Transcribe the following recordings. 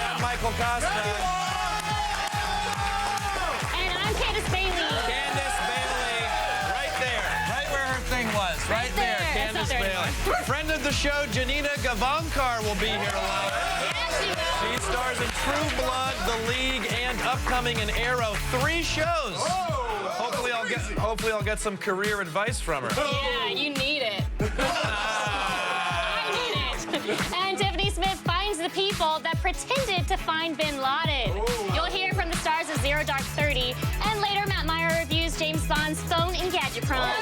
I'm Michael Costa. And I'm Candace Bailey. Candace Bailey, right there, right where her thing was, right there, Candace Bailey. Friend of the show, Janina Gavankar will be here live. Yes, she will. She stars in True Blood, The League, and upcoming in Arrow. 3 shows. Hopefully I'll get some career advice from her. Yeah, you need it. I need it. And Tiffany Smith finds the people that pretended to find Bin Laden. You'll hear from the stars of Zero Dark 30. And later, Matt Meyer reviews James Bond's phone and gadget crime.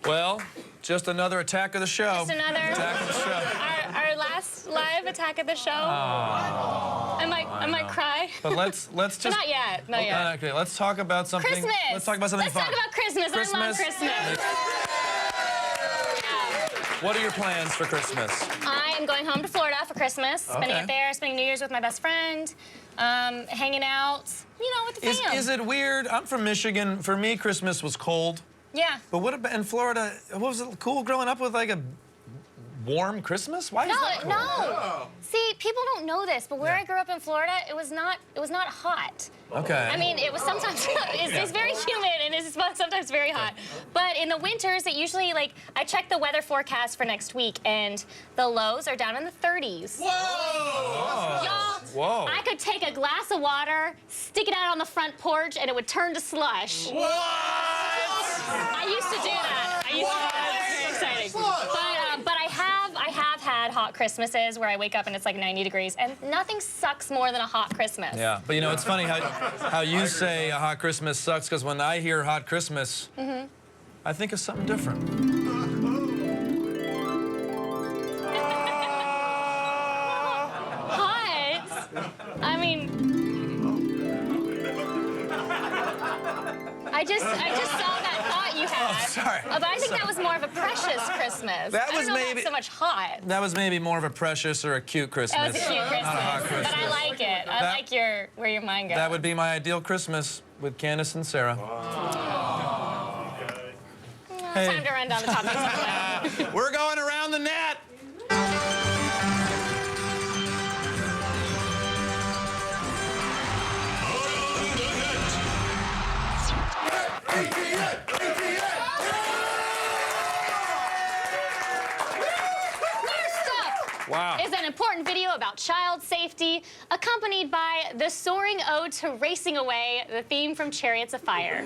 Well, just another attack of the show. Just another attack of the show. Our last live attack of the show. I might cry. But let's just Not yet. Not yet. Okay, let's talk about something. Christmas. Let's talk about something fun. Let's talk about Christmas. I love Christmas. What are your plans for Christmas? I am going home to Florida for Christmas, spending it there, spending New Year's with my best friend, hanging out, you know, with the fam. Is it weird? I'm from Michigan. For me, Christmas was cold. Yeah. But what about in Florida? What was it cool growing up with like a warm Christmas? Why is that cool? No. See, people don't know this, but where I grew up in Florida, it was not hot. Okay. I mean, it was sometimes it's very humid and it's sometimes very hot. But in the winters, it usually I checked the weather forecast for next week, and the lows are down in the 30s. Whoa! Y'all, Whoa. I could take a glass of water, stick it out on the front porch, and it would turn to slush. What? I used to do that. It's very exciting. But I have had hot Christmases where I wake up and it's like 90 degrees, and nothing sucks more than a hot Christmas. Yeah, but you know, it's funny how you say a hot Christmas sucks, because when I hear hot Christmas, I think of something different. Hot? I mean, I just saw that thought you had. Oh, sorry. But I think that was more of a precious Christmas. That was I don't know maybe- about so much hot. That was maybe more of a precious or a cute Christmas. That was a cute Christmas. Not a hot Christmas. But I like it. I like where your mind goes. That would be my ideal Christmas with Candace and Sarah. Hey. Time to run down the topics. We're going around the net. Wow. Is an important video about child safety, accompanied by the soaring ode to racing away, the theme from Chariots of Fire.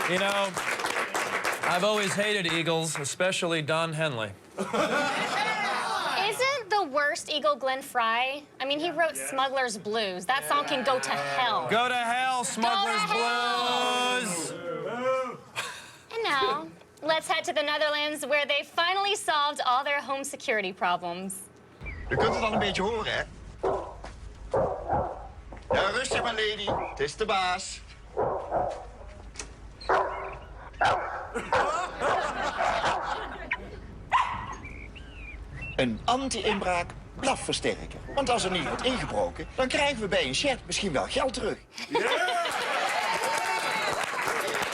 You know, I've always hated Eagles, especially Don Henley. Isn't the worst Eagle Glenn Frey? I mean, he wrote Smuggler's Blues. That song can go to hell. Go to hell, Smuggler's Blues! And now, let's head to the Netherlands, where they finally solved all their home security problems. Je kunt het al een beetje horen, hè? Ja, rustig maar, lady. Het is de baas. Een anti-inbraak blafversterker. Want als er niet wordt ingebroken, dan krijgen we bij een chat misschien wel geld terug.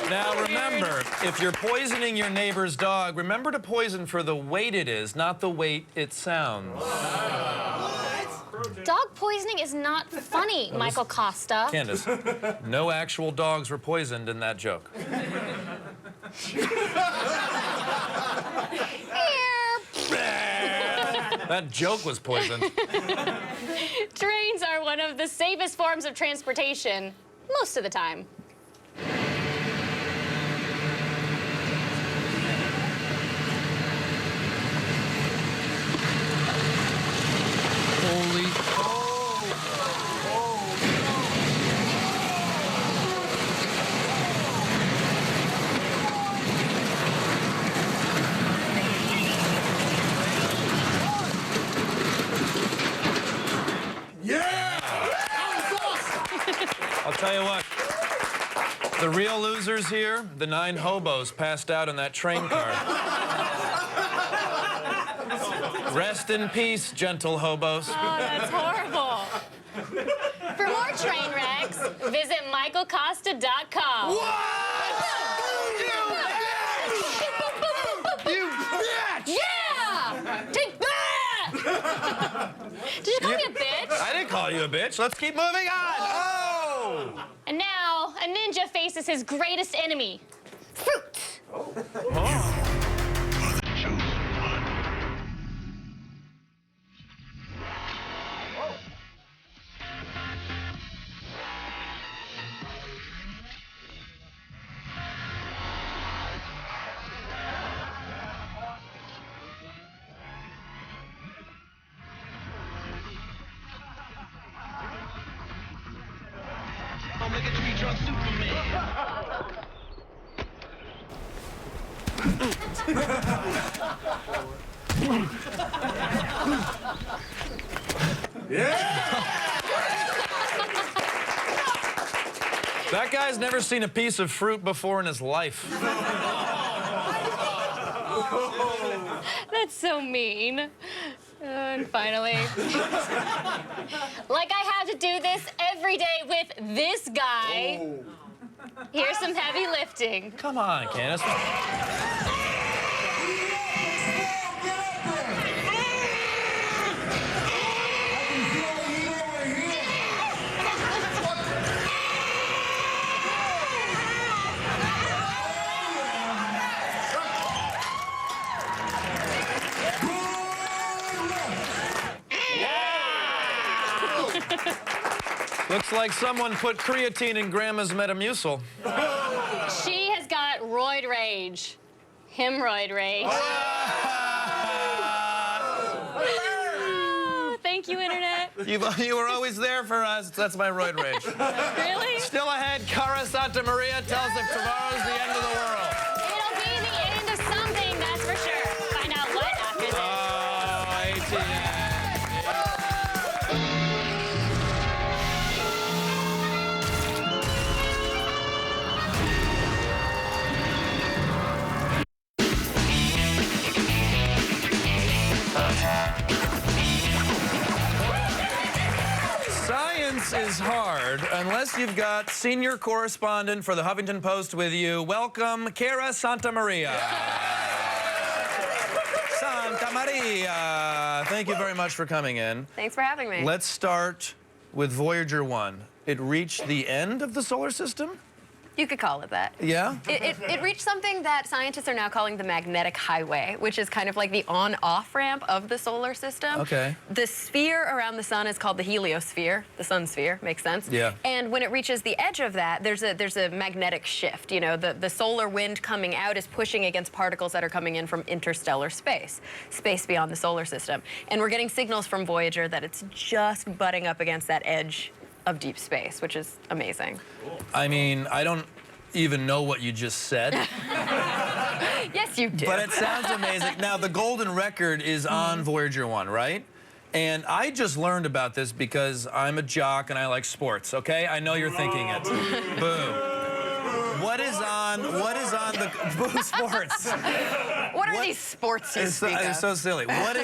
Now remember, if you're poisoning your neighbor's dog, remember to poison for the weight it is, not the weight it sounds. Dog poisoning is not funny, Michael Costa. Candace, no actual dogs were poisoned in that joke. That joke was poisoned. Trains are one of the safest forms of transportation, most of the time. Holy. Tell you what, the real losers here, the 9 hobos passed out in that train car. Rest in peace, gentle hobos. Oh, that's horrible. For more train wrecks, visit michaelcosta.com. You bitch! Yeah! Take that! Did you call me a bitch? I didn't call you a bitch. Let's keep moving on. Oh! And now, a ninja faces his greatest enemy, fruit. That guy's never seen a piece of fruit before in his life. That's so mean. And finally, like I have to do this every day with this guy. Here's some heavy lifting. Come on, Candace. Looks like someone put creatine in Grandma's Metamucil. She has got roid rage. Hemorrhoid rage. Oh, thank you, Internet. You were always there for us. That's my roid rage. Really? Still ahead, Cara Santa Maria tells if tomorrow's the end of the world. It'll be the end of something, that's for sure. Find out what after this. Oh, ATN. Science is hard unless you've got senior correspondent for the Huffington Post with you. Welcome, Cara Santa Maria. Santa Maria. Thank you very much for coming in. Thanks for having me. Let's start with Voyager 1. It reached the end of the solar system? You could call it that. Yeah? It reached something that scientists are now calling the magnetic highway, which is kind of like the on-off ramp of the solar system. Okay. The sphere around the sun is called the heliosphere, the sun sphere, makes sense. Yeah. And when it reaches the edge of that, there's a magnetic shift. You know, the solar wind coming out is pushing against particles that are coming in from interstellar space beyond the solar system. And we're getting signals from Voyager that it's just butting up against that edge of deep space, which is amazing. I mean, I don't even know what you just said. Yes, you do. But it sounds amazing. Now, the golden record is on Voyager 1, right? And I just learned about this because I'm a jock and I like sports, okay? I know you're thinking it. Boo. What is on the Boo Sports? What are these sports you speak of? It's so silly. What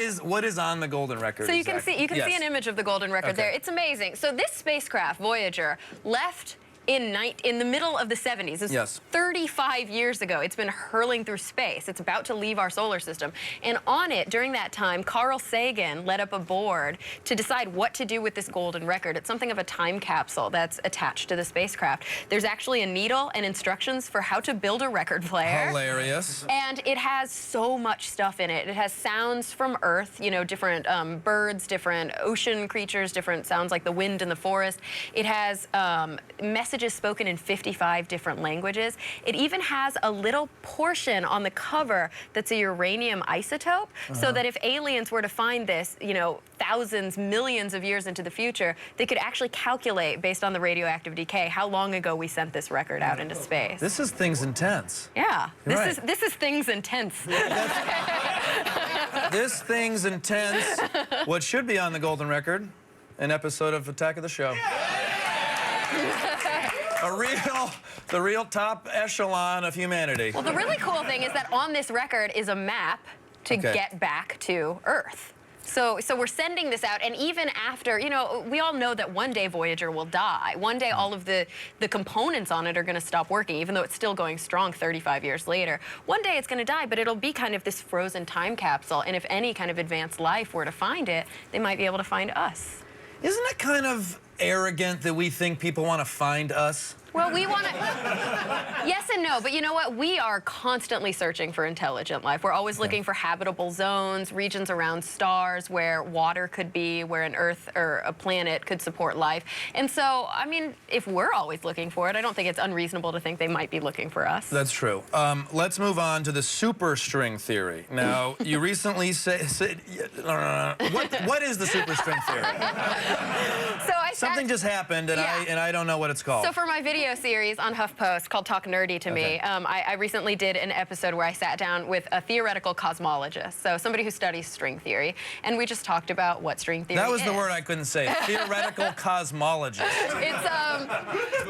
is on the golden record? So you exactly? can see an image of the golden record there. It's amazing. So this spacecraft, Voyager, left in the middle of the 70s. It's Yes. 35 years ago. It's been hurling through space. It's about to leave our solar system. And on it, during that time, Carl Sagan led up a board to decide what to do with this golden record. It's something of a time capsule that's attached to the spacecraft. There's actually a needle and instructions for how to build a record player. Hilarious. And it has so much stuff in it. It has sounds from Earth, you know, different birds, different ocean creatures, different sounds like the wind in the forest. It has messages spoken in 55 different languages. It even has a little portion on the cover that's a uranium isotope, so that if aliens were to find this, you know, thousands, millions of years into the future, they could actually calculate, based on the radioactive decay, how long ago we sent this record out into space. This is things intense. Yeah, You're this is things intense. This thing's intense. What should be on the golden record? An episode of Attack of the Show. the real top echelon of humanity. Well, the really cool thing is that on this record is a map to get back to Earth. So we're sending this out, and even after, you know, we all know that one day Voyager will die. One day all of the components on it are going to stop working, even though it's still going strong 35 years later. One day it's going to die, but it'll be kind of this frozen time capsule, and if any kind of advanced life were to find it, they might be able to find us. Isn't it kind of arrogant that we think people want to find us? Well, we want to... Yes and no, but you know what? We are constantly searching for intelligent life. We're always looking for habitable zones, regions around stars where water could be, where an Earth or a planet could support life. And so, I mean, if we're always looking for it, I don't think it's unreasonable to think they might be looking for us. That's true. Let's move on to the superstring theory. Now, you recently said... what is the superstring theory? Something just happened, and I don't know what it's called. So for my video series on HuffPost called Talk Nerdy to Me, I recently did an episode where I sat down with a theoretical cosmologist, so somebody who studies string theory, and we just talked about what string theory is. That was the word I couldn't say. Theoretical cosmologist.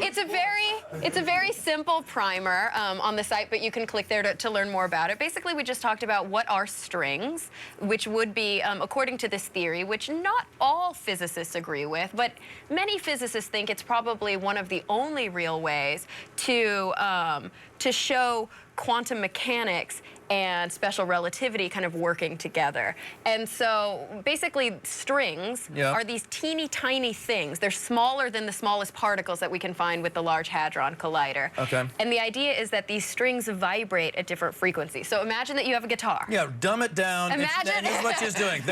It's a very simple primer on the site, but you can click there to learn more about it. Basically, we just talked about what are strings, which would be, according to this theory, which not all physicists agree with, but many physicists think it's probably one of the only real ways to show quantum mechanics and special relativity kind of working together. And so basically strings are these teeny tiny things. They're smaller than the smallest particles that we can find with the Large Hadron Collider. And the idea is that these strings vibrate at different frequencies. So imagine that you have a guitar. Yeah, dumb it down. Imagine. And here's what she's doing.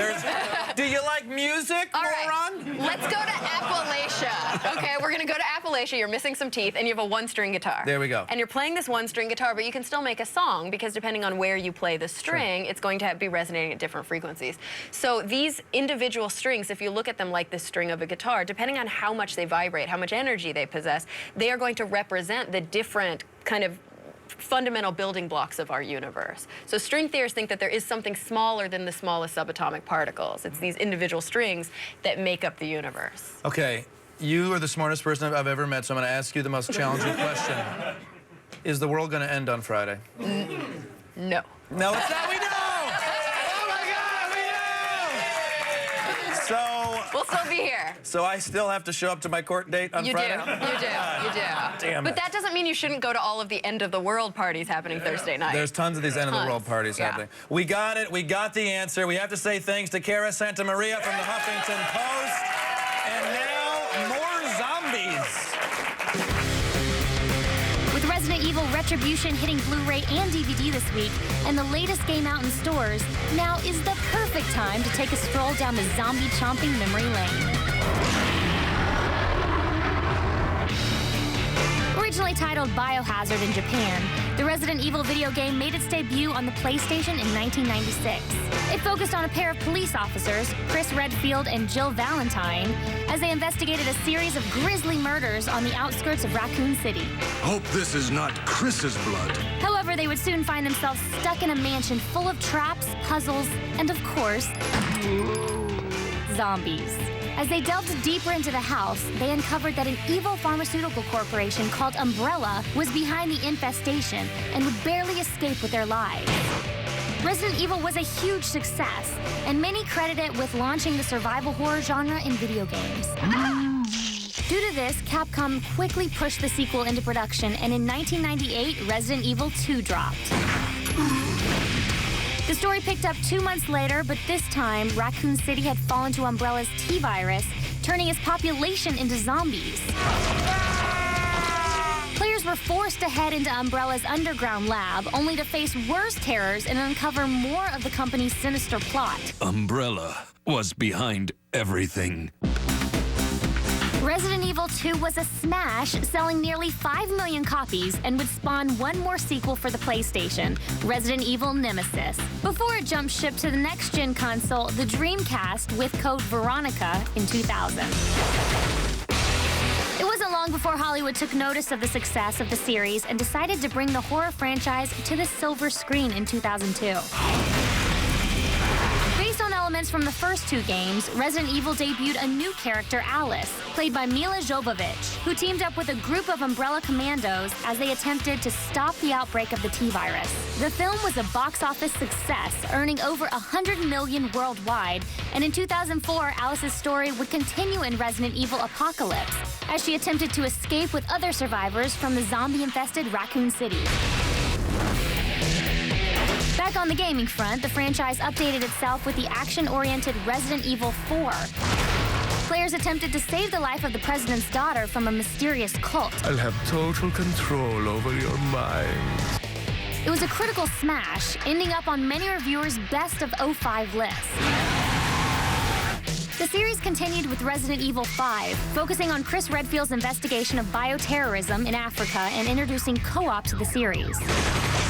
Do you like music, moron? Let's go to Appalachia. Okay, we're going to go to Appalachia. You're missing some teeth, and you have a one-string guitar. There we go. And you're playing this one-string guitar, but you can still make a song because depending on where you play the string, it's going to be resonating at different frequencies. So these individual strings, if you look at them like the string of a guitar, depending on how much they vibrate, how much energy they possess, they are going to represent the different kind of fundamental building blocks of our universe. So string theorists think that there is something smaller than the smallest subatomic particles. It's these individual strings that make up the universe. Okay, you are the smartest person I've ever met, so I'm going to ask you the most challenging question. Is the world going to end on Friday? No. No, it's not. We know! Oh, my God, we know! So... We'll still be here. So I still have to show up to my court date on Friday? You do. Damn But it. that doesn't mean you shouldn't go to all of the end-of-the-world parties happening Thursday night. There's tons of these end-of-the-world parties happening. We got it. We got the answer. We have to say thanks to Cara Santa Maria from the Huffington Post. And now, more zombies. With Resident Evil Retribution hitting Blu-ray and DVD this week, and the latest game out in stores, now is the perfect time to take a stroll down the zombie-chomping memory lane. Originally titled Biohazard in Japan, the Resident Evil video game made its debut on the PlayStation in 1996. It focused on a pair of police officers, Chris Redfield and Jill Valentine, as they investigated a series of grisly murders on the outskirts of Raccoon City. Hope this is not Chris's blood. However, they would soon find themselves stuck in a mansion full of traps, puzzles, and of course, zombies. As they delved deeper into the house, they uncovered that an evil pharmaceutical corporation called Umbrella was behind the infestation and would barely escape with their lives. Resident Evil was a huge success, and many credit it with launching the survival horror genre in video games. Due to this, Capcom quickly pushed the sequel into production, and in 1998, Resident Evil 2 dropped. The story picked up 2 months later, but this time, Raccoon City had fallen to Umbrella's T-virus, turning its population into zombies. Players were forced to head into Umbrella's underground lab, only to face worse terrors and uncover more of the company's sinister plot. Umbrella was behind everything. Resident Evil 2 was a smash, selling nearly 5 million copies, and would spawn one more sequel for the PlayStation, Resident Evil Nemesis, before it jumped ship to the next-gen console, the Dreamcast, with code Veronica in 2000. It wasn't long before Hollywood took notice of the success of the series and decided to bring the horror franchise to the silver screen in 2002. Based on elements elements from the first two games, Resident Evil debuted a new character, Alice, played by Mila Jovovich, who teamed up with a group of Umbrella Commandos as they attempted to stop the outbreak of the T-virus. The film was a box office success, earning over $100 million worldwide, and in 2004, Alice's story would continue in Resident Evil Apocalypse, as she attempted to escape with other survivors from the zombie-infested Raccoon City. Back on the gaming front, the franchise updated itself with the action-oriented Resident Evil 4. Players attempted to save the life of the president's daughter from a mysterious cult. I'll have total control over your mind. It was a critical smash, ending up on many reviewers' best of 05 lists. The series continued with Resident Evil 5, focusing on Chris Redfield's investigation of bioterrorism in Africa and introducing co-op to the series.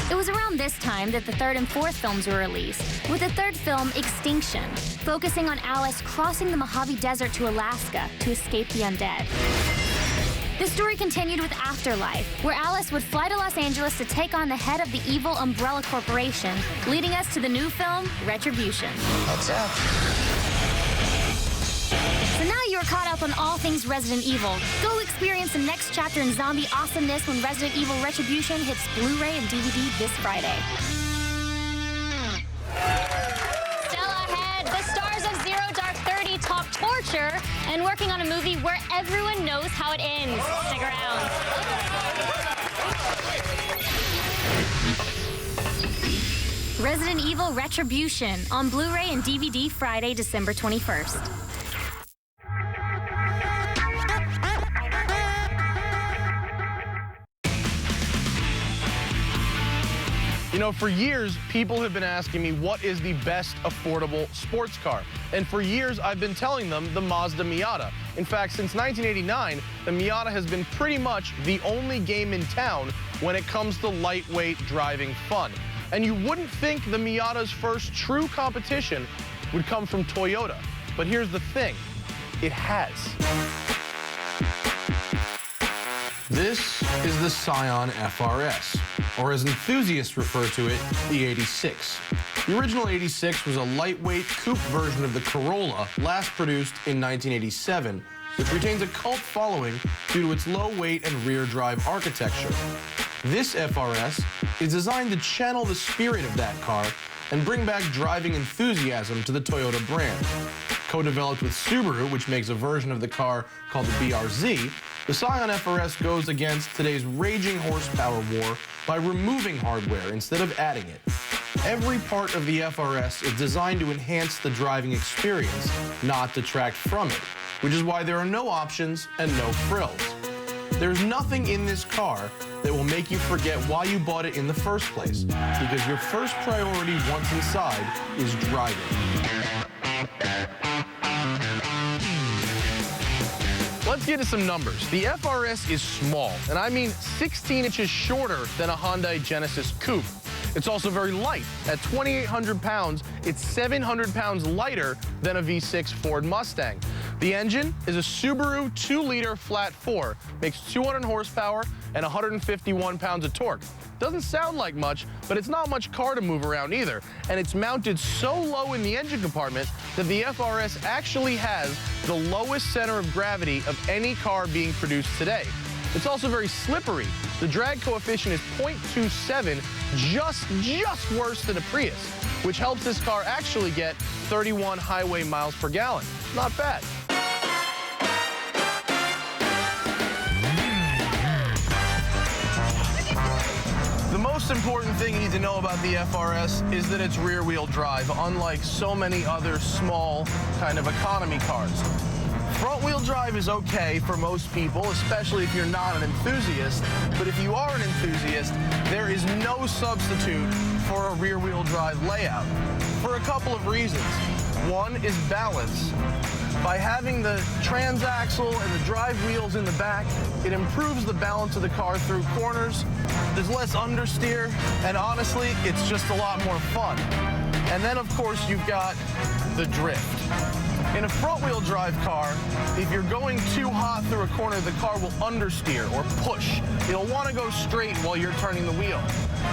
It was around this time that the third and fourth films were released, with the third film, Extinction, focusing on Alice crossing the Mojave Desert to Alaska to escape the undead. The story continued with Afterlife, where Alice would fly to Los Angeles to take on the head of the evil Umbrella Corporation, leading us to the new film, Retribution. What's up? So now you're caught up on all things Resident Evil. Go experience the next chapter in zombie awesomeness when Resident Evil Retribution hits Blu-ray and DVD this Friday. Still ahead, the stars of Zero Dark 30 talk torture and working on a movie where everyone knows how it ends. Stick around. Resident Evil Retribution on Blu-ray and DVD Friday, December 21st. You know, for years, people have been asking me what is the best affordable sports car. And for years, I've been telling them the Mazda Miata. In fact, since 1989, the Miata has been pretty much the only game in town when it comes to lightweight driving fun. And you wouldn't think the Miata's first true competition would come from Toyota. But here's the thing, it has. This is the Scion FRS, or as enthusiasts refer to it, the 86. The original 86 was a lightweight coupe version of the Corolla, last produced in 1987, which retains a cult following due to its low weight and rear drive architecture. This FRS is designed to channel the spirit of that car and bring back driving enthusiasm to the Toyota brand. Co-developed with Subaru, which makes a version of the car called the BRZ, the Scion FRS goes against today's raging horsepower war by removing hardware instead of adding it. Every part of the FRS is designed to enhance the driving experience, not detract from it, which is why there are no options and no frills. There's nothing in this car that will make you forget why you bought it in the first place, because your first priority once inside is driving. Let's get to some numbers. The FRS is small, and I mean 16 inches shorter than a Hyundai Genesis Coupe. It's also very light. At 2,800 pounds, it's 700 pounds lighter than a V6 Ford Mustang. The engine is a Subaru 2-liter flat 4, makes 200 horsepower and 151 pounds of torque. Doesn't sound like much, but it's not much car to move around either. And it's mounted so low in the engine compartment that the FRS actually has the lowest center of gravity of any car being produced today. It's also very slippery. The drag coefficient is 0.27, just worse than a Prius, which helps this car actually get 31 highway miles per gallon. Not bad. The most important thing you need to know about the FRS is that it's rear-wheel drive, unlike so many other small kind of economy cars. Front-wheel drive is okay for most people, especially if you're not an enthusiast, but if you are an enthusiast, there is no substitute for a rear-wheel drive layout, for a couple of reasons. One is balance. By having the transaxle and the drive wheels in the back, it improves the balance of the car through corners. There's less understeer, and honestly, it's just a lot more fun. And then, of course, you've got the drift. In a front-wheel drive car, if you're going too hot through a corner, the car will understeer or push. It'll want to go straight while you're turning the wheel.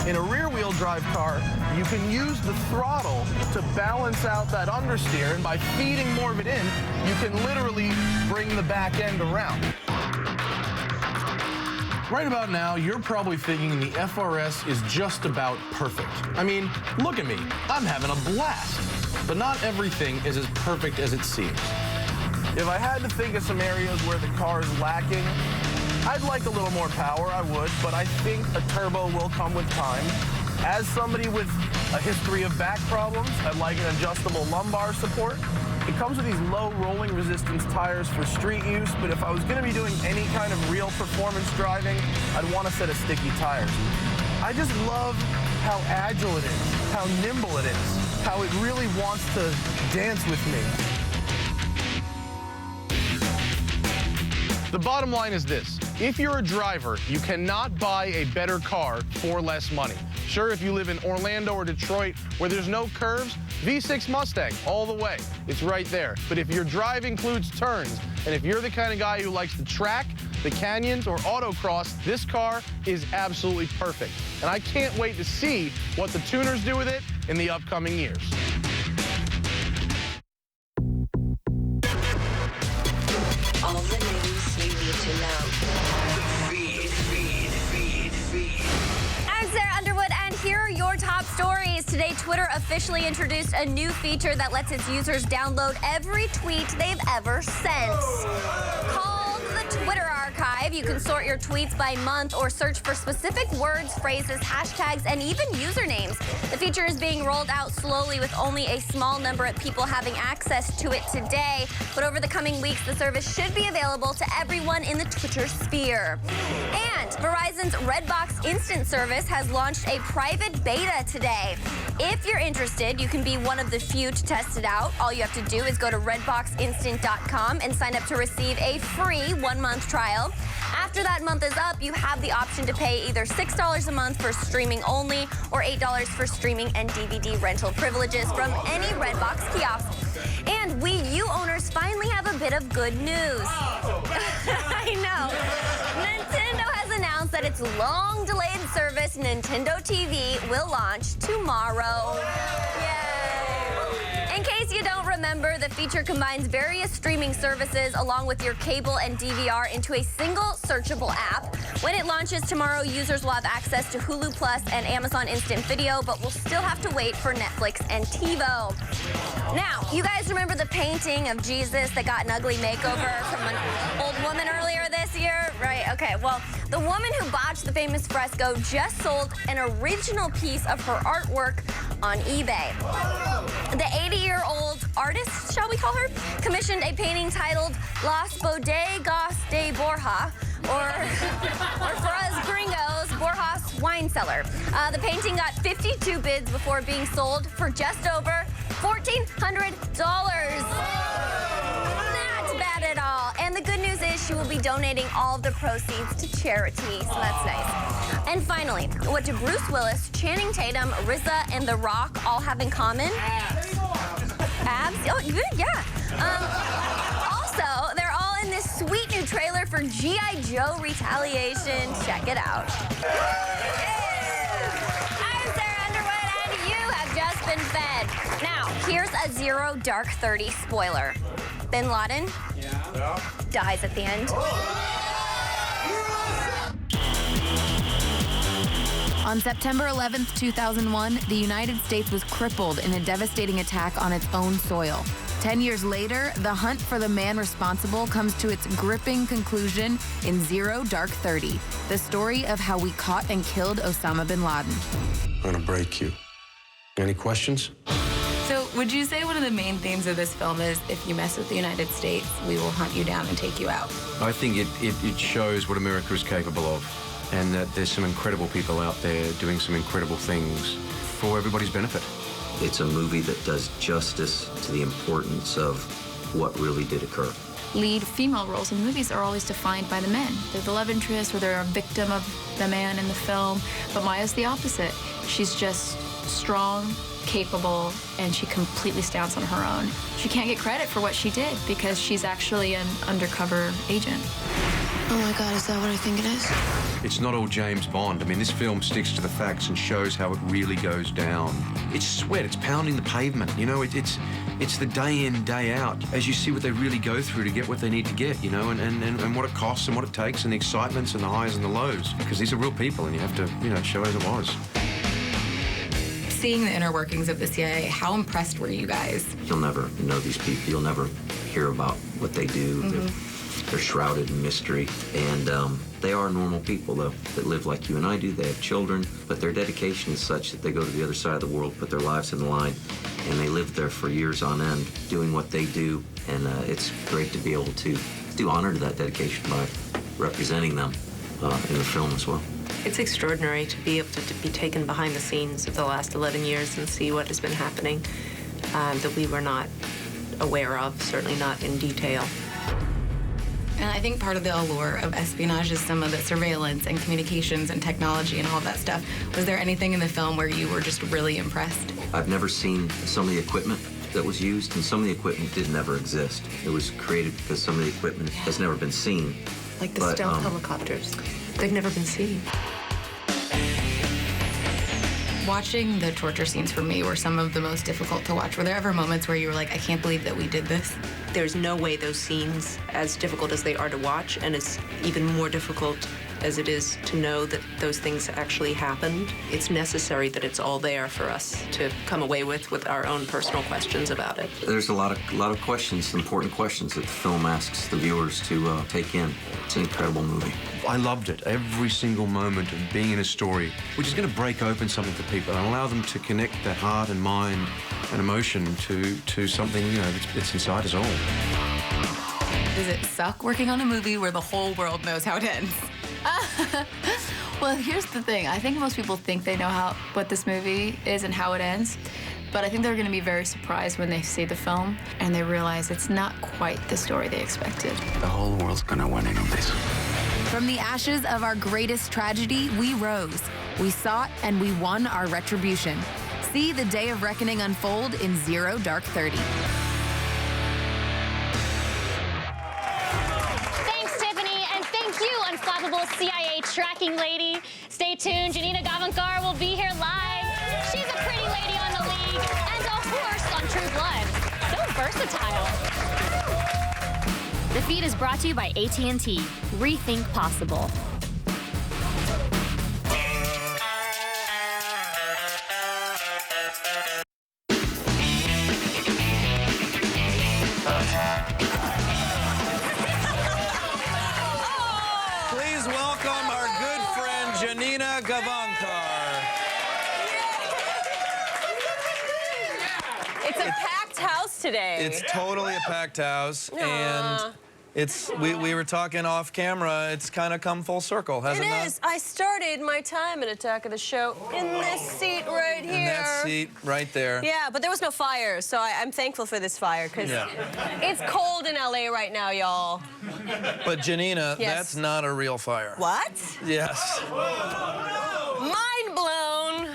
In a rear-wheel drive car, you can use the throttle to balance out that understeer, and by feeding more of it in, you can literally bring the back end around. Right about now, you're probably thinking the FRS is just about perfect. I mean, look at me. I'm having a blast. But not everything is as perfect as it seems. If I had to think of some areas where the car is lacking, I'd like a little more power, I would, but I think a turbo will come with time. As somebody with a history of back problems, I'd like an adjustable lumbar support. It comes with these low rolling resistance tires for street use, but if I was going to be doing any kind of real performance driving, I'd want a set of sticky tires. I just love how agile it is, how nimble it is, how it really wants to dance with me. The bottom line is this. If you're a driver, you cannot buy a better car for less money. Sure, if you live in Orlando or Detroit where there's no curves, V6 Mustang all the way. It's right there. But if your drive includes turns, and if you're the kind of guy who likes the track, the canyons, or autocross, this car is absolutely perfect. And I can't wait to see what the tuners do with it in the upcoming years. All the news you need to know. I'm Sarah Underwood, and here are your top stories. Today, Twitter officially introduced a new feature that lets its users download every tweet they've ever sent. Called the Twitter Archive, you can sort your tweets by month or search for specific words, phrases, hashtags, and even usernames. The feature is being rolled out slowly with only a small number of people having access to it today. But over the coming weeks, the service should be available to everyone in the Twitter sphere. And Verizon's Redbox Instant service has launched a private beta today. If you're interested, you can be one of the few to test it out. All you have to do is go to redboxinstant.com and sign up to receive a free 1-month trial. After that month is up, you have the option to pay either $6 a month for streaming only or $8 for streaming and DVD rental privileges from any Redbox kiosk. And Wii U owners finally have a bit of good news. I know. Nintendo has announced that its long-delayed service, Nintendo TV, will launch tomorrow. Yay! In case you don't remember, the feature combines various streaming services along with your cable and DVR into a single searchable app. When it launches tomorrow, users will have access to Hulu Plus and Amazon Instant Video, but will still have to wait for Netflix and TiVo. Now, you guys remember the painting of Jesus that got an ugly makeover from an old woman earlier this year? Right, okay. Well, the woman who botched the famous fresco just sold an original piece of her artwork on eBay. The 80-year-old artist, shall we call her, commissioned a painting titled Las Bodegas de Borja, or for us gringos, Borjas Wine Cellar. The painting got 52 bids before being sold for just over $1,400. Not bad at all. And the good news is she will be donating all of the proceeds to charity, so that's nice. And finally, what do Bruce Willis, Channing Tatum, RZA, and The Rock all have in common? Abs? Oh, good, yeah. Also, they're all in this sweet new trailer for G.I. Joe Retaliation. Check it out. I'm Sarah Underwood, and you have just been fed. Now, here's a Zero Dark 30 spoiler. Bin Laden dies at the end. On September 11th, 2001, the United States was crippled in a devastating attack on its own soil. 10 years later, the hunt for the man responsible comes to its gripping conclusion in Zero Dark 30, the story of how we caught and killed Osama bin Laden. I'm gonna break you. Any questions? So, would you say one of the main themes of this film is if you mess with the United States, we will hunt you down and take you out? I think it shows what America is capable of, and that there's some incredible people out there doing some incredible things for everybody's benefit. It's a movie that does justice to the importance of what really did occur. Lead female roles in movies are always defined by the men. They're the love interest or they're a victim of the man in the film. But Maya's the opposite. She's just strong, capable, and she completely stands on her own. She can't get credit for what she did because she's actually an undercover agent. Oh my God, is that what I think it is? It's not all James Bond. I mean, this film sticks to the facts and shows how it really goes down. It's sweat, it's pounding the pavement, you know, it's the day in, day out, as you see what they really go through to get what they need to get, you know, and what it costs and what it takes and the excitements and the highs and the lows. Because these are real people and you have to, you know, show as it was. Seeing the inner workings of the CIA, how impressed were you guys? You'll never know these people. You'll never hear about what they do. They're shrouded in mystery. And they are normal people, though, that live like you and I do. They have children, but their dedication is such that they go to the other side of the world, put their lives in the line, and they live there for years on end doing what they do. And it's great to be able to do honor to that dedication by representing them in the film as well. It's extraordinary to be able to be taken behind the scenes of the last 11 years and see what has been happening that we were not aware of, certainly not in detail. And I think part of the allure of espionage is some of the surveillance and communications and technology and all of that stuff. Was there anything in the film where you were just really impressed? I've never seen some of the equipment that was used, and some of the equipment did never exist. It was created because some of the equipment has never been seen. Like the stealth helicopters. They've never been seen. Watching the torture scenes for me were some of the most difficult to watch. Were there ever moments where you were like, I can't believe that we did this? There's no way those scenes, as difficult as they are to watch, and it's even more difficult as it is to know that those things actually happened, it's necessary that it's all there for us to come away with our own personal questions about it. There's a lot of questions, important questions that the film asks the viewers to take in. It's an incredible movie. I loved it. Every single moment of being in a story, which is going to break open something for people and allow them to connect their heart and mind and emotion to something, you know, that's inside us all. Does it suck working on a movie where the whole world knows how it ends? Well, here's the thing. I think most people think they know what this movie is and how it ends. But I think they're going to be very surprised when they see the film and they realize it's not quite the story they expected. The whole world's gonna win in on this. From the ashes of our greatest tragedy, we rose. We sought and we won our retribution. See the day of reckoning unfold in Zero Dark 30. Thanks, Tiffany, and thank you, unflappable CIA tracking lady. Stay tuned. Janina Gavankar will be here live. She's a pretty lady on the league and a horse on True Blood. So versatile. The feed is brought to you by AT&T. Rethink possible. Please welcome our good friend Janina Gavankar. It's a packed house today. It's totally a packed house, and we were talking off camera. It's kind of come full circle, hasn't it? It is. I started my time at Attack of the Show in this seat right here. In that seat right there. Yeah, but there was no fire, so I'm thankful for this fire because it's cold in LA right now, y'all. But Janina, that's not a real fire. What? Yes. Mind blown.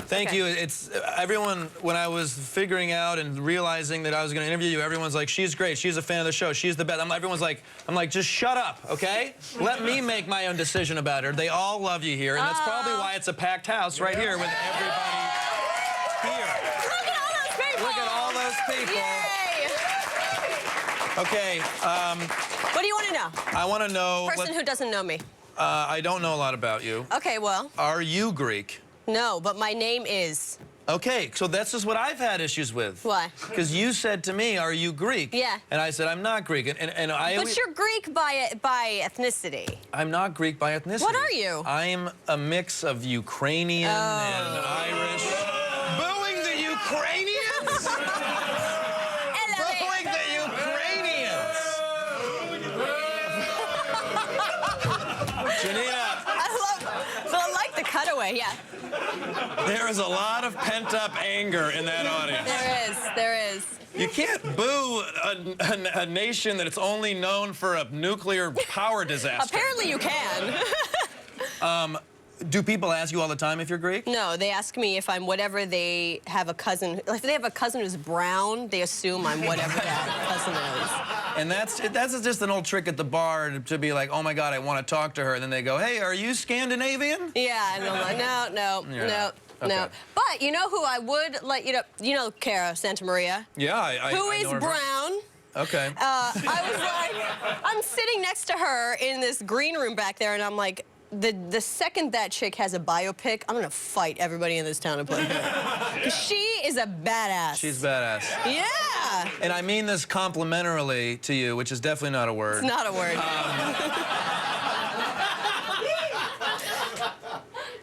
Thank you. It's everyone, when I was figuring out and realizing that I was going to interview you, everyone's like, she's great. She's a fan of the show. She's the best. I'm like, just shut up, okay? Let me make my own decision about her. They all love you here, and that's probably why it's a packed house right here with everybody here. Look at all those people. Look at all those people. Yay. Okay. What do you want to know? I want to know. Person who doesn't know me. I don't know a lot about you. Okay, well. Are you Greek? No, but my name is. Okay, so that's just what I've had issues with. Why? Because you said to me, are you Greek? Yeah. And I said, I'm not Greek. And I But you're Greek by ethnicity. I'm not Greek by ethnicity. What are you? I'm a mix of Ukrainian and Irish. Booing the Ukrainians? Booing the Ukrainians! Janina. I like the cutaway, yeah. There is a lot of pent-up anger in that audience. There is. You can't boo a nation that it's only known for a nuclear power disaster. Apparently you can. do people ask you all the time if you're Greek? No, they ask me if I'm whatever they have a cousin. If they have a cousin who's brown, they assume I'm whatever that cousin is. And that's just an old trick at the bar to be like, oh my God, I want to talk to her. And then they go, hey, are you Scandinavian? Yeah, and I'm like, no. Okay. But you know who I would let you know Cara Santa Maria? Yeah, Who I is know her. brown? Okay. I was like, I'm sitting next to her in this green room back there, and I'm like, the second that chick has a biopic, I'm gonna fight everybody in this town and play her. 'Cause she is a badass. She's badass. Yeah. And I mean this complimentarily to you, which is definitely not a word. It's not a word.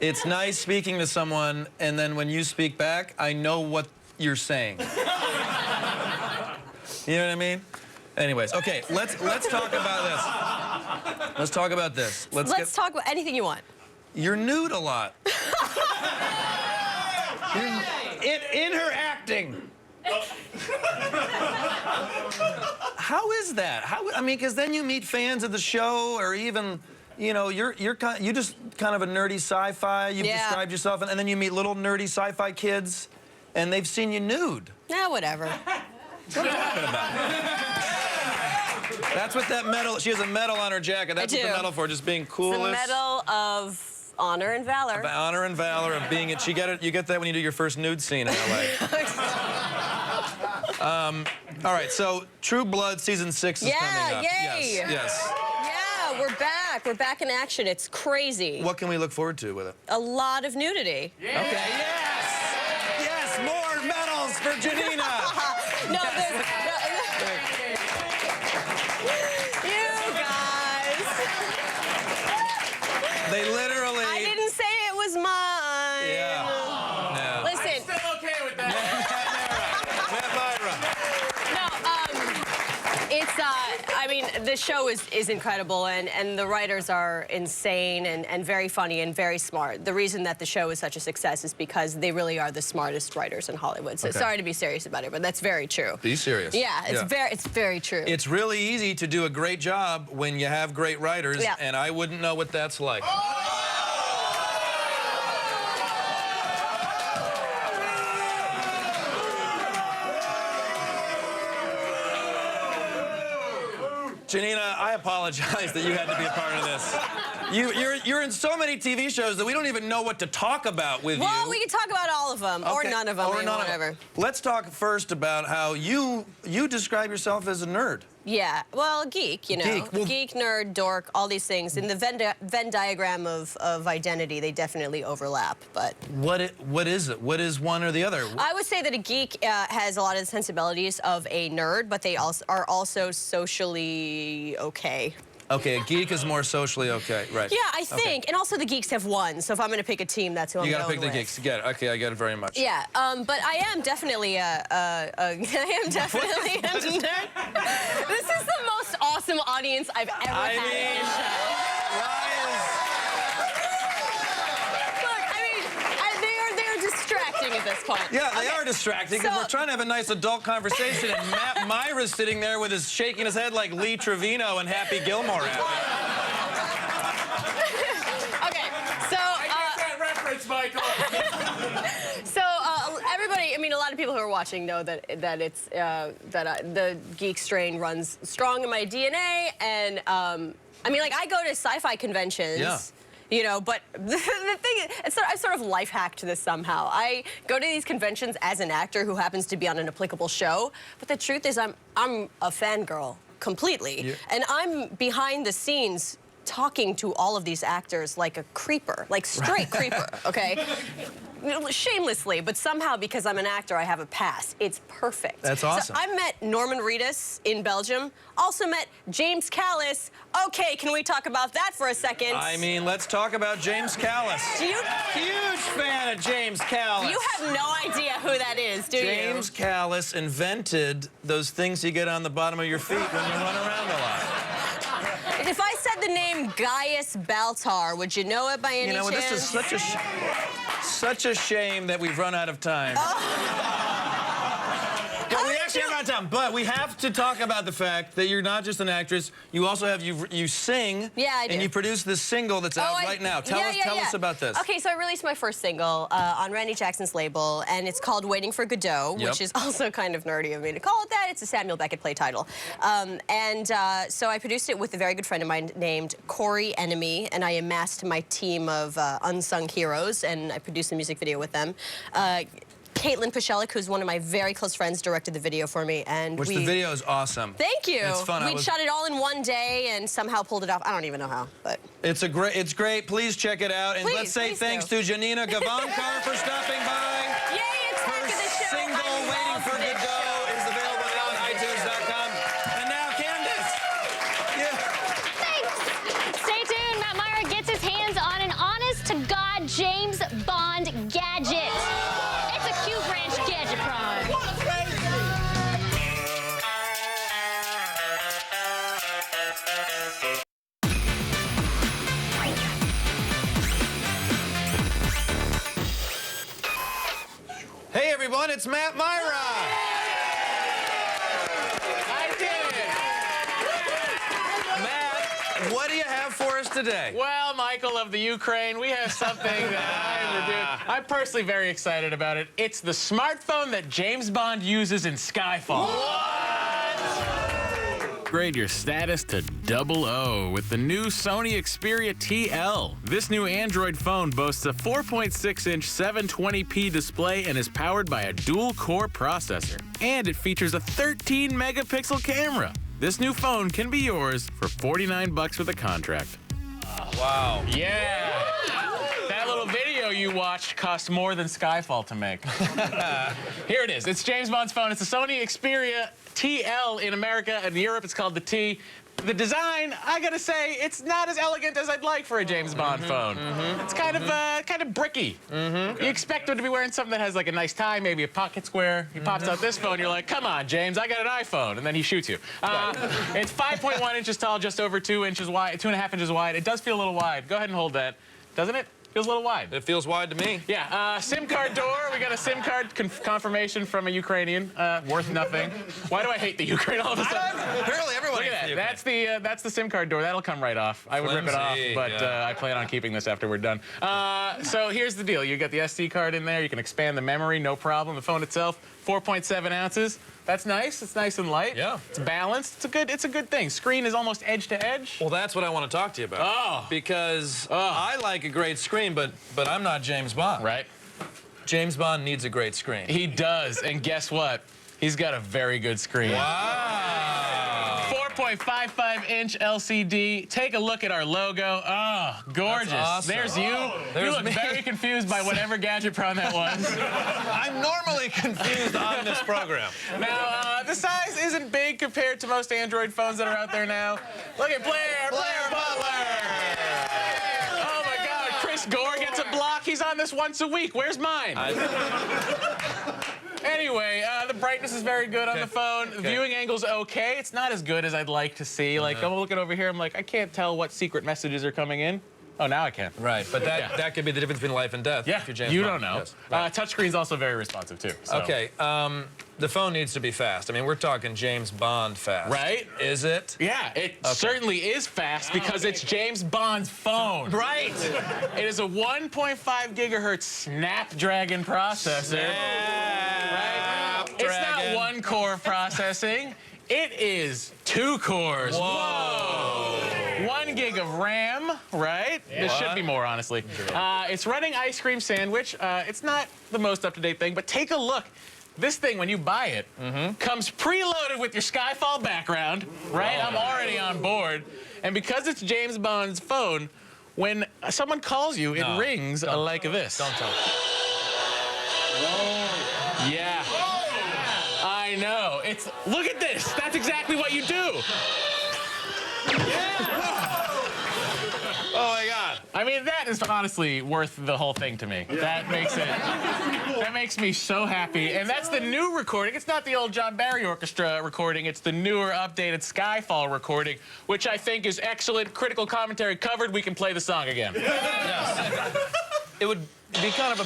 It's nice speaking to someone, and then when you speak back, I know what you're saying. You know what I mean? Anyways, okay, let's talk about this. Let's talk about this. Let's talk about anything you want. You're nude a lot. in her acting. How is that? I mean, because then you meet fans of the show, or even, you know, you're just kind of a nerdy sci-fi. You've described yourself, and then you meet little nerdy sci-fi kids, and they've seen you nude. Nah, whatever. What are you talking about? That's what that medal. She has a medal on her jacket. That's what the medal for, just being coolest. It's a medal of honor and valor. Of honor and valor of being it. You get that when you do your first nude scene in LA. All right, so True Blood season 6 is coming up. Yay! Yes. Yeah, we're back. We're back in action. It's crazy. What can we look forward to with it? A lot of nudity. Yeah. Okay. Yes, more medals for Janina. No, there's... You guys. They literally... I didn't say it was mine. Yeah. No. Listen. I'm still okay with that. It's, I mean, the show is incredible, and the writers are insane and very funny and very smart. The reason that the show is such a success is because they really are the smartest writers in Hollywood. So sorry to be serious about it, but that's very true. Be serious. Yeah, it's very true. It's really easy to do a great job when you have great writers, and I wouldn't know what that's like. Janina, I apologize that you had to be a part of this. You're in so many TV shows that we don't even know what to talk about with you. Well, we can talk about all of them, or none of them, or whatever. Let's talk first about how you describe yourself as a nerd. Yeah, well, geek, you know. Geek, nerd, dork, all these things. In the Venn diagram of identity, they definitely overlap, but... What is it? What is one or the other? I would say that a geek has a lot of the sensibilities of a nerd, but they are also socially okay. Okay, a geek is more socially okay, right. Yeah, I think. Okay. And also the geeks have won, so if I'm going to pick a team, that's who I'm going with. You got to pick the geeks. Get it. Okay, I get it very much. Yeah, but I am definitely a nerd. This is the most awesome audience I've ever had in a show. At this point. Yeah, they are distracting because we're trying to have a nice adult conversation, and Matt Myra's sitting there with his shaking his head like Lee Trevino and Happy Gilmore. Okay, so I get that reference, Michael. So everybody, I mean, a lot of people who are watching know that it's the geek strain runs strong in my DNA, and I mean, like I go to sci-fi conventions. Yeah. You know, but the thing is, I sort of life hacked this somehow. I go to these conventions as an actor who happens to be on an applicable show, but the truth is I'm a fangirl completely. Yeah. And I'm behind the scenes talking to all of these actors like a creeper, like straight creeper, okay? Shamelessly, but somehow because I'm an actor, I have a pass. It's perfect. That's awesome. So I met Norman Reedus in Belgium, also met James Callis. Okay, can we talk about that for a second? I mean, let's talk about James Callis. Huge fan of James Callis. You have no idea who that is, do you? James Callis invented those things you get on the bottom of your feet when you run around a lot. If I said the name Gaius Baltar, would you know it by any chance? You know, this is such a shame that we've run out of time. Oh. Well, we actually have out of time, but we have to talk about the fact that you're not just an actress, you also have, you sing. Yeah, I do. And you produce this single that's out right now. Tell us about this. Okay, so I released my first single on Randy Jackson's label, and it's called Waiting for Godot, which is also kind of nerdy of me to call it that. It's a Samuel Beckett play title. So I produced it with a very good friend of mine named Corey Enemy, and I amassed my team of unsung heroes, and I produced a music video with them. Caitlin Pachelik, who's one of my very close friends, directed the video for me, and the video is awesome. Thank you. It's fun. We shot it all in one day and somehow pulled it off. I don't even know how, but it's great. Please check it out, and let's say thanks to Janina Gavankar for stopping by. Yay! It's back to the show. Single Waiting for Godot is available now on iTunes.com. And now Candace. Thanks. Stay tuned. Matt Myra gets his hands on an honest-to-God James Bond gadget. It's a Q-Branch Gadgetron. Hey everyone, it's Matt Myra. I did it. Matt, what do you have for us today? Well, Michael of the Ukraine, we have something that I'm personally very excited about it. It's the smartphone that James Bond uses in Skyfall. Upgrade your status to 00 with the new Sony Xperia TL. This new Android phone boasts a 4.6-inch 720p display and is powered by a dual-core processor. And it features a 13-megapixel camera. This new phone can be yours for $49 with a contract. Wow. Yeah. That little video you watched cost more than Skyfall to make. Here it is. It's James Bond's phone. It's a Sony Xperia TL in America. In Europe, it's called the T. The design, I gotta say, it's not as elegant as I'd like for a James Bond phone. It's kind of bricky. You expect him to be wearing something that has like a nice tie, maybe a pocket square. He pops out this phone, you're like, come on, James, I got an iPhone, and then he shoots you. It's 5.1 inches tall, just over 2 inches wide, 2.5 inches wide. It does feel a little wide. Go ahead and hold that, doesn't it? Feels a little wide. It feels wide to me. Yeah, SIM card door. We got a SIM card confirmation from a Ukrainian. Worth nothing. Why do I hate the Ukraine all of a sudden? Apparently everyone Look at that. That's the SIM card door. That'll come right off. I would rip it off, but I plan on keeping this after we're done. So here's the deal. You got the SD card in there. You can expand the memory, no problem. The phone itself, 4.7 ounces. That's nice. It's nice and light. Yeah. It's balanced. It's a good thing. Screen is almost edge to edge. Well, that's what I want to talk to you about. Oh. Because I like a great screen, but I'm not James Bond. Right. James Bond needs a great screen. He does, and guess what? He's got a very good screen. Wow. 4.55-inch LCD. Take a look at our logo. Oh, gorgeous. That's awesome. There's you. You look very confused by whatever Gadgetron that was. I'm normally confused on this program. Now, the size isn't big compared to most Android phones that are out there now. Look at Blair Butler. Oh, my God. Chris Gore gets a block. He's on this once a week. Where's mine? Anyway, the brightness is very good on the phone. Viewing angle's okay. It's not as good as I'd like to see. Like, I'm looking over here, I'm like, I can't tell what secret messages are coming in. Oh, now I can. Right, but that could be the difference between life and death. Yeah, if you're James you Bond. don't know. Yes. Right. Touchscreen's also very responsive, too. So. Okay, the phone needs to be fast. I mean, we're talking James Bond fast. Right? Is it? Yeah, it certainly is fast because it's James Bond's phone. Right. It is a 1.5 gigahertz Snapdragon processor. Right? It's not one core processing. It is 2 cores. Whoa. 1 gig of RAM, right? Yeah. There should be more, honestly. It's running Ice Cream Sandwich. It's not the most up-to-date thing, but take a look. This thing, when you buy it, comes preloaded with your Skyfall background, right? I'm already on board. And because it's James Bond's phone, when someone calls you, it rings like this. Don't tell me. Yeah. I know. Look at this. That's exactly what you do. Oh my God. I mean, that is honestly worth the whole thing to me. That makes me so happy. And that's the new recording. It's not the old John Barry Orchestra recording. It's the newer, updated Skyfall recording, which I think is excellent. Critical commentary covered. We can play the song again. Yes. It would be kind of a...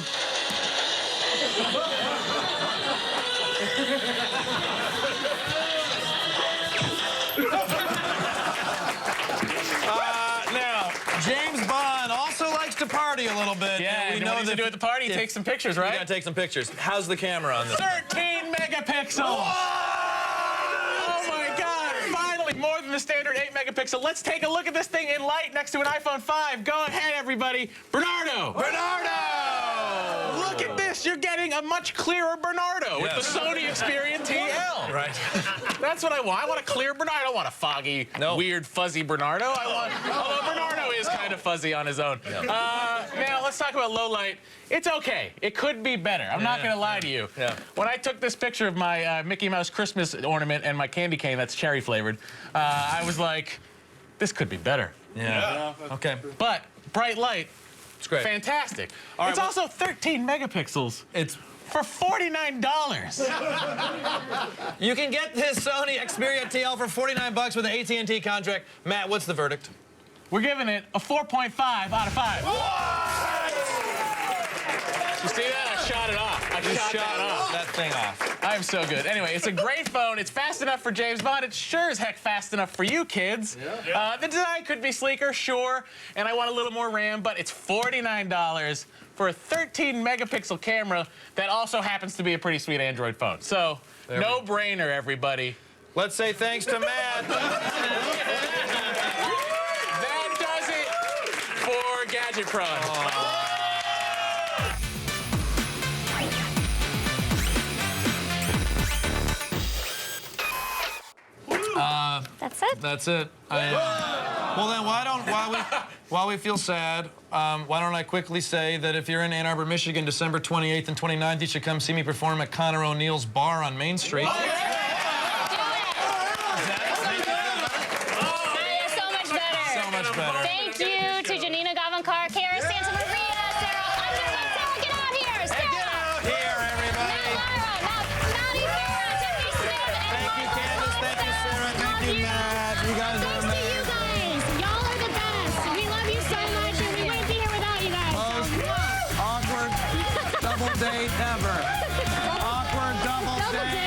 bit. Yeah, we and know what he's that gonna do at the party, take some pictures, We right? gotta take some pictures. How's the camera on this? 13 megapixels! Oh my God! Finally, more than the standard 8 megapixel. Let's take a look at this thing in light next to an iPhone 5. Go ahead, everybody. Bernardo! Bernardo! Look at this. You're getting a much clearer Bernardo with the Sony Xperia TL. Right. That's what I want. I want a clear Bernardo. I don't want a foggy, weird, fuzzy Bernardo. Although Bernardo is kind of fuzzy on his own. Now, let's talk about low light. It's okay. It could be better. I'm not going to lie to you. When I took this picture of my Mickey Mouse Christmas ornament and my candy cane that's cherry flavored, I was like, this could be better. Yeah. Okay. But bright light, it's great. Fantastic. All right, it's also 13 megapixels. It's for $49. You can get this Sony Xperia TL for $49 with an AT&T contract. Matt, what's the verdict? We're giving it a 4.5 out of 5. You see that? I shot it off. I shot that thing off. I'm so good. Anyway, it's a great phone. It's fast enough for James Bond. It's sure as heck fast enough for you kids. The design could be sleeker, sure, and I want a little more RAM, but it's $49 for a 13 megapixel camera that also happens to be a pretty sweet Android phone. So, no brainer, everybody. Let's say thanks to Matt. That does it for Gadget Pro. That's it. That's it. Well, then while we feel sad, why don't I quickly say that if you're in Ann Arbor, Michigan, December 28th and 29th, you should come see me perform at Connor O'Neill's Bar on Main Street. So much better. Thank you to Janina Gavankar, Kara Santa Maria, Sarah Underwood. Sarah, get out here. Sarah. Get out here, everybody. Maddie Farah, Tiffany Smith, and Thank you, Candace. Thank you, Sarah. Thank you, Matt. You guys are amazing. you guys. Y'all are the best. We love you so much, and we wouldn't be here without you guys. Most awkward double date ever. Awkward double date.